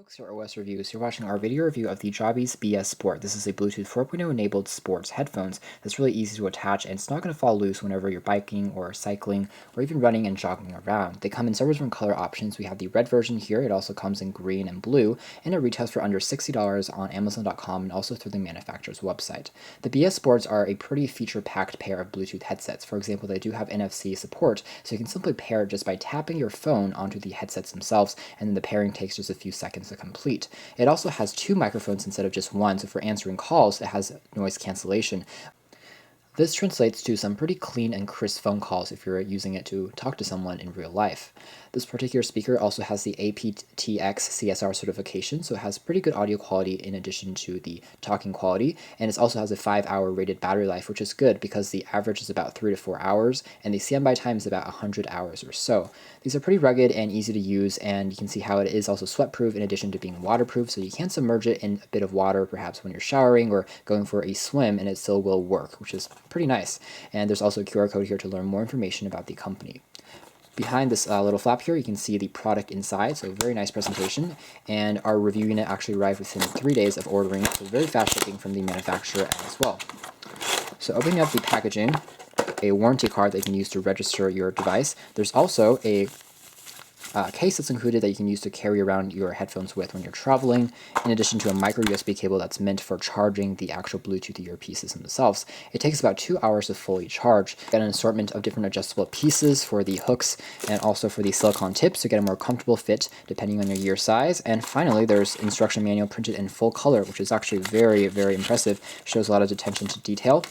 Folks, your OS reviews. You're watching our video review of the Jabees BSport. This is a Bluetooth 4.0 enabled sports headphones that's really easy to attach, and it's not going to fall loose whenever you're biking or cycling or even running and jogging around. They come in several different color options. We have the red version here. It also comes in green and blue, and it retails for under $60 on Amazon.com and also through the manufacturer's website. The BS Sports are a pretty feature-packed pair of Bluetooth headsets. For example, they do have NFC support, so you can simply pair it just by tapping your phone onto the headsets themselves, and then the pairing takes just a few seconds to complete. It also has two microphones instead of just one, so for answering calls, it has noise cancellation. This translates to some pretty clean and crisp phone calls if you're using it to talk to someone in real life. This particular speaker also has the APT-X CSR certification, so it has pretty good audio quality in addition to the talking quality, and it also has a 5-hour rated battery life, which is good because the average is about 3 to 4 hours, and the standby time is about 100 hours or so. These are pretty rugged and easy to use, and you can see how it is also sweat-proof in addition to being waterproof, so you can submerge it in a bit of water, perhaps when you're showering or going for a swim, and it still will work, which is pretty nice. And there's also a QR code here to learn more information about the company. Behind this little flap here, you can see the product inside, so very nice presentation, and our review unit actually arrived within 3 days of ordering, so very fast shipping from the manufacturer as well. So opening up the packaging, a warranty card that you can use to register your device. There's also a case that's included that you can use to carry around your headphones with when you're traveling, in addition to a micro USB cable that's meant for charging the actual Bluetooth earpieces themselves. It takes about 2 hours to fully charge. Got an assortment of different adjustable pieces for the hooks and also for the silicone tips to get a more comfortable fit depending on your ear size. And finally, there's instruction manual printed in full color, which is actually very, very impressive. Shows a lot of attention to detail.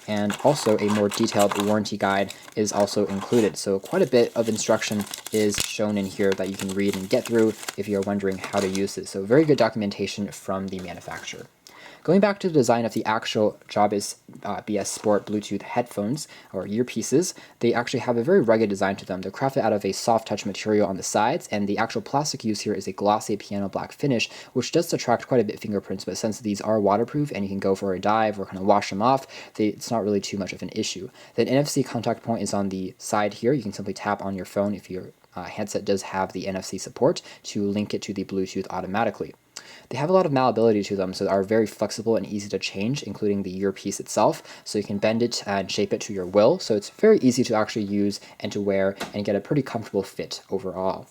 And also a more detailed warranty guide is also included. So quite a bit of instruction is shown in here that you can read and get through if you're wondering how to use it. So very good documentation from the manufacturer. Going back to the design of the actual Jabees BSport Bluetooth headphones or earpieces, they actually have a very rugged design to them. They're crafted out of a soft touch material on the sides, and the actual plastic used here is a glossy piano black finish, which does attract quite a bit of fingerprints, but since these are waterproof and you can go for a dive or kind of wash them off, it's not really too much of an issue. The NFC contact point is on the side here. You can simply tap on your phone if your headset does have the NFC support to link it to the Bluetooth automatically. They have a lot of malleability to them, so they are very flexible and easy to change, including the earpiece itself, so you can bend it and shape it to your will, so it's very easy to actually use and to wear and get a pretty comfortable fit overall.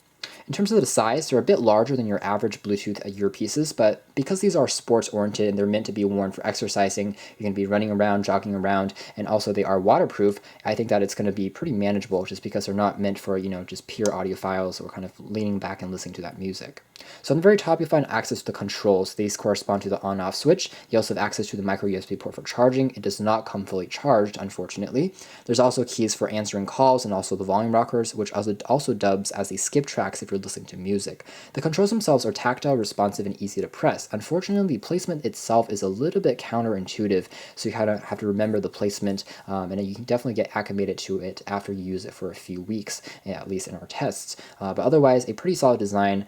In terms of the size, they're a bit larger than your average Bluetooth earpieces, but because these are sports-oriented and they're meant to be worn for exercising, you're going to be running around, jogging around, and also they are waterproof, I think that it's going to be pretty manageable just because they're not meant for, just pure audiophiles or kind of leaning back and listening to that music. So on the very top, you'll find access to the controls. These correspond to the on-off switch. You also have access to the micro USB port for charging. It does not come fully charged, unfortunately. There's also keys for answering calls and also the volume rockers, which also dubs as the skip tracks if you're listening to music. The controls themselves are tactile, responsive, and easy to press. Unfortunately, the placement itself is a little bit counterintuitive, so you kind of have to remember the placement, and you can definitely get acclimated to it after you use it for a few weeks, at least in our tests. But otherwise, a pretty solid design.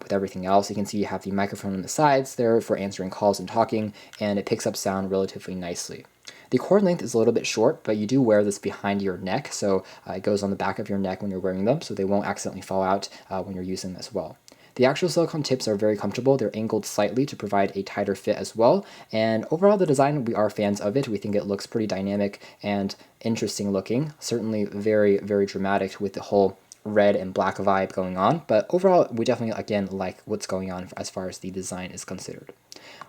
With everything else, you can see you have the microphone on the sides there for answering calls and talking, and it picks up sound relatively nicely. The cord length is a little bit short, but you do wear this behind your neck, so it goes on the back of your neck when you're wearing them, so they won't accidentally fall out when you're using them as well. The actual silicone tips are very comfortable. They're angled slightly to provide a tighter fit as well, and overall the design, we are fans of it. We think it looks pretty dynamic and interesting looking, certainly very, very dramatic with the whole red and black vibe going on, but overall we definitely again like what's going on as far as the design is considered.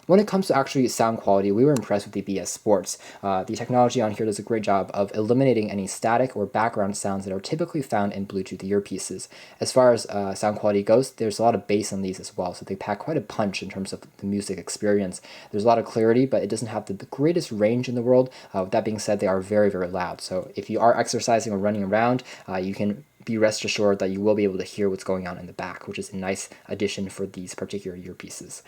When it comes to actually sound quality, we were impressed with the BS Sports. The technology on here does a great job of eliminating any static or background sounds that are typically found in Bluetooth earpieces. As far as sound quality goes, there's a lot of bass on these as well, so they pack quite a punch in terms of the music experience. There's a lot of clarity, but it doesn't have the greatest range in the world. With that being said, they are very, very loud. So if you are exercising or running around, you can be rest assured that you will be able to hear what's going on in the back, which is a nice addition for these particular earpieces.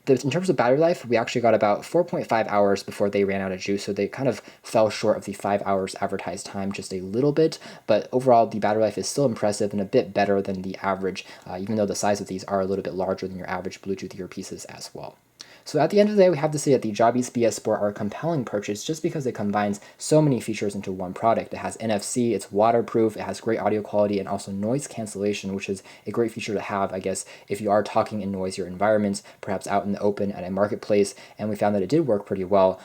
In terms of battery life, we actually got about 4.5 hours before they ran out of juice, so they kind of fell short of the 5 hours advertised time just a little bit, but overall the battery life is still impressive and a bit better than the average, even though the size of these are a little bit larger than your average Bluetooth earpieces as well. So at the end of the day, we have to say that the Jabees BSport are a compelling purchase just because it combines so many features into one product. It has NFC, it's waterproof, it has great audio quality, and also noise cancellation, which is a great feature to have, I guess, if you are talking in noisier environments, perhaps out in the open at a marketplace, and we found that it did work pretty well.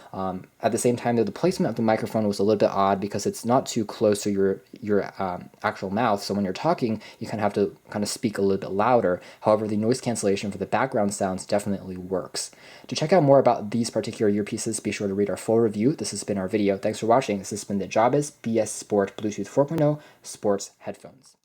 At the same time, though, the placement of the microphone was a little bit odd because it's not too close to your actual mouth, so when you're talking, you kind of have to kind of speak a little bit louder. However, the noise cancellation for the background sounds definitely works. To check out more about these particular earpieces, be sure to read our full review. This has been our video. Thanks for watching. This has been the Jabees BSport Bluetooth 4.0 Sports Headphones.